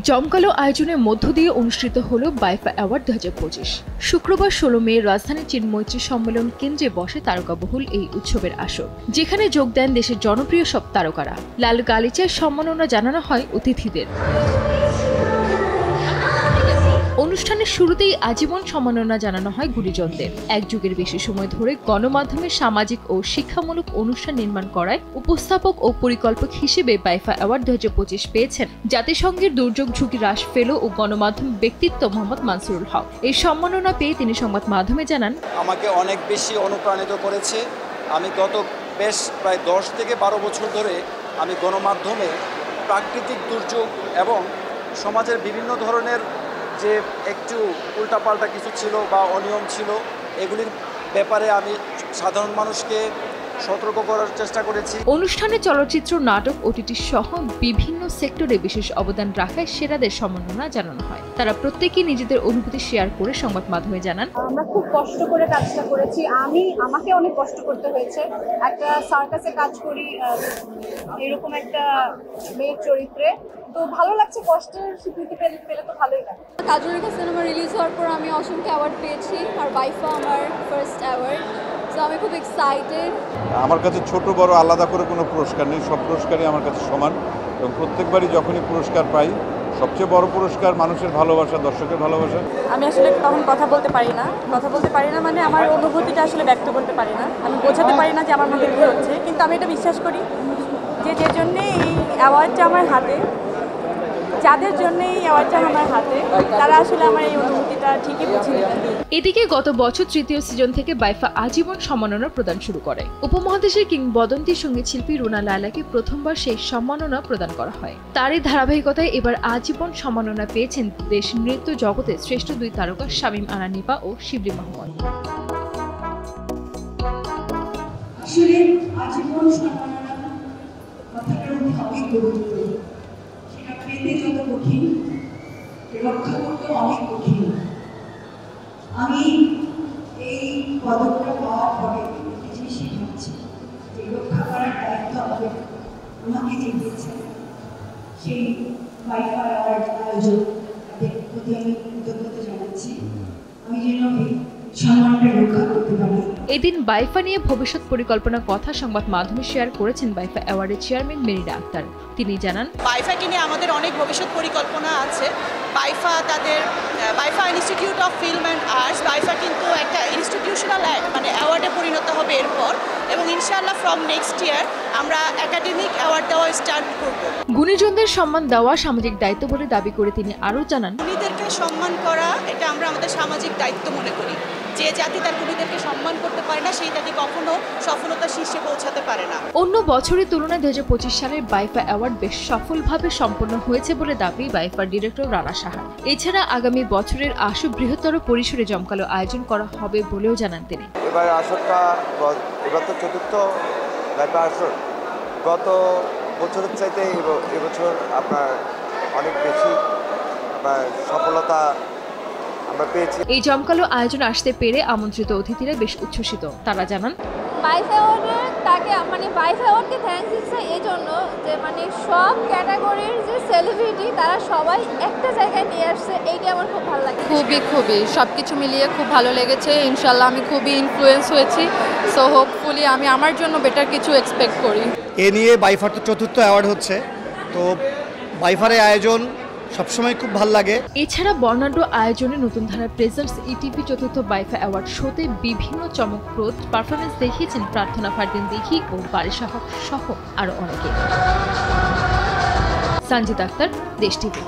জমকালো আয়োজনের মধ্য দিয়ে অনুষ্ঠিত হলো বাইফা অ্যাওয়ার্ড 2025। শুক্রবার 16 মে রাজধানীর চিন্ময়ত্রী সম্মেলন কেন্দ্রে বসে তারকাবহুল এই উৎসবের আসর, যেখানে যোগ দেন দেশের জনপ্রিয় সব তারকারা। লাল গালিচায় সম্মাননা জানানো হয় অতিথিদের। অনুষ্ঠানের শুরুতেই আজীবন সম্মাননা জানানো হয় গুণীজনদের। এক যুগের বেশি সময় ধরে গণমাধ্যমে সামাজিক ও শিক্ষামূলক অনুষ্ঠান নির্মাণ করায় উপস্থাপক ও পরিকল্পক হিসেবে বাইফা অ্যাওয়ার্ড 2025 পেয়েছেন জাতিসংঘের দুর্যোগ ঝুঁকি হ্রাস ফেলো ও গণমাধ্যম ব্যক্তিত্ব মোহাম্মদ মানসুরুল হক। এই সম্মাননা পেয়ে তিনি সংবাদ মাধ্যমে জানান, আমাকে অনেক বেশি অনুপ্রাণিত করেছে। আমি গত প্রায় 10 থেকে 12 বছর ধরে আমি গণমাধ্যমে প্রাকৃতিক দুর্যোগ এবং সমাজের বিভিন্ন ধরনের যে একটু উল্টাপাল্টা কিছু ছিল বা অনিয়ম ছিল, এগুলির ব্যাপারে আমি সাধারণ মানুষকে সতর্ক করার চেষ্টা করেছি। অনুষ্ঠানে চলচ্চিত্র, নাটক, ওটিটি সহ বিভিন্ন সেক্টরে বিশেষ অবদান রাখায় সেরাদের সম্মাননা জানানো হয়। তারা প্রত্যেকেই নিজেদের অনুভূতি শেয়ার করে সংবাদ মাধ্যমে জানান, আমরা খুব কষ্ট করে কাজটা করেছি। আমাকে অনেক কষ্ট করতে হয়েছে। একটা সার্কাসে কাজ করি, এরকম একটা মেয়ের চরিত্রে, তো ভালো লাগছে। কষ্টের স্বীকৃতি পেলে তো ভালোই লাগে। কাজল রেখা সিনেমা রিলিজ হওয়ার পর আমি অসংখ্য অ্যাওয়ার্ড পেয়েছি, আর বাইফা আমার ফার্স্ট অ্যাওয়ার্ড। সো আমি খুব এক্সাইটেড। আমার কাছে ছোট বড় আলাদা করে কোনো পুরস্কার নেই, সব পুরস্কারই আমার কাছে সমান এবং প্রত্যেকবারই যখনই পুরস্কার পাই, সবচেয়ে বড় পুরস্কার মানুষের ভালোবাসা, দর্শকের ভালোবাসা। আমি আসলে তখন কথা বলতে পারি না মানে আমার অনুভূতিটা আসলে ব্যক্ত করতে পারি না, আমি বোঝাতে পারি না যে আমার মধ্যে কী হচ্ছে। কিন্তু আমি এটা বিশ্বাস করি যে জন্যে এই অ্যাওয়ার্ডটা আমার হাতে, যাদের জন্য এই অ্যাওয়ার্ডটা আমার হাতে, তারা আসলে আমার এই অনুভূতিটা ঠিকই বুঝে নেবেন। এদিকে গত বছর তৃতীয় সিজন থেকে বাইফা আজীবন সম্মাননা প্রদান শুরু করে। উপমহাদেশের কিংবদন্তি সঙ্গীত শিল্পী রুনা লায়লাকে প্রথমবার সেই সম্মাননা প্রদান করা হয়। তারই ধারাবাহিকতায় এবার আজীবন সম্মাননা পেয়েছেন দেশ নৃত্য জগতের শ্রেষ্ঠ দুই তারকা শামীম আরা নিপা ও শিবলি মাহমুদ। আসলে আজীবন সম্মাননা কথাটার অনেক গুরুত্ব। সেটা পেতে যত কঠিন, রক্ষা করতে অনেক কঠিন। আমি এই পদকটা পাওয়ার পরে একটা জিনিসই ভাবছি যে রক্ষা করার দায়িত্ব আমাকে যে দিয়েছেন সেই বাইফা অ্যাওয়ার্ড আয়োজক, তাদের প্রতি আমি কৃতজ্ঞতা জানাচ্ছি। আমি যেন এই সম্মানটা রক্ষা করতে পারি। এদিন বাইফা নিয়ে ভবিষ্যৎ পরিকল্পনার কথা সংবাদ মাধ্যমে শেয়ার করেছেন বাইফা অ্যাওয়ার্ডের চেয়ারম্যান মেরিনা আক্তার। তিনি জানান, বাইফাকে নিয়ে আমাদের অনেক ভবিষ্যৎ পরিকল্পনা আছে। Baifa institute of film and arts, Baifa কিন্তু একটা ইনস্টিটিউশনাল মানে অ্যাওয়ার্ডে পরিণত হবে এরপর, এবং ইনশাআল্লাহ ফ্রম নেক্সট ইয়ার আমরা একাডেমিক অ্যাওয়ার্ড দেওয়া স্টার্ট করব। গুণীজনদের সম্মান দেওয়া সামাজিক দায়িত্ব বলে দাবি করে তিনি আরও জানান, গুণীদেরকে সম্মান করা এটা আমরা আমাদের সামাজিক দায়িত্ব মনে করি। যে জাতি তার গুণীদেরকে সম্মান করতে পারে না, সেই জাতি কখনো সফলতার শীর্ষে পৌঁছাতে পারে না। অন্য বছরের তুলনায় 2025 সালের বাইফা অ্যাওয়ার্ড বেশ সফলভাবে সম্পন্ন হয়েছে বলে দাবি বাইফার ডিরেক্টর রানা সাহার। এছাড়া আগামী বছরের আসর বৃহত্তর পরিসরে জমকালো আয়োজন করা হবে বলেও জানান তিনি। এবার তো চতুর্থ বাইফা আসর। গত বছরের চাইতে এবছর আপনার অনেক বেশি সফলতা আমরা পেয়েছি। এই জমকালো আয়োজন আসতে পেরে আমন্ত্রিত অতিথিরা বেশ উচ্ছ্বসিত। তারা জানান, বাইফা অ্যাওয়ার্ডকে থ্যাঙ্কস দিচ্ছে এই জন্য যে সব ক্যাটাগরির যে সেলিব্রিটি তারা সবাই একটা জায়গায় নিয়ে আসছে, এইটা আমার খুব ভালো লাগে। খুবই সব কিছু মিলিয়ে খুব ভালো লেগেছে। ইনশাল্লাহ আমি খুবই ইনফ্লুয়েন্স হয়েছি। সো হোপফুলি আমি আমার জন্য বেটার কিছু এক্সপেক্ট করি। এ নিয়ে বাইফার তো চতুর্থ অ্যাওয়ার্ড হচ্ছে, তো বাইফার আয়োজন সবসময় খুব ভালো লাগে। এছাড়া বর্ণাঢ্য আয়োজনে নতুন ধারার প্রেজেন্টস ইটিভি চতুর্থ বাইফা অ্যাওয়ার্ড শোতে বিভিন্ন চমকপ্রদ পারফরমেন্স দেখিয়েছেন প্রার্থনা ফারদিন দিঘি ও বারিশা হক সহ আরো অনেকে। সঞ্জিত আক্তার, দেশ টিভি।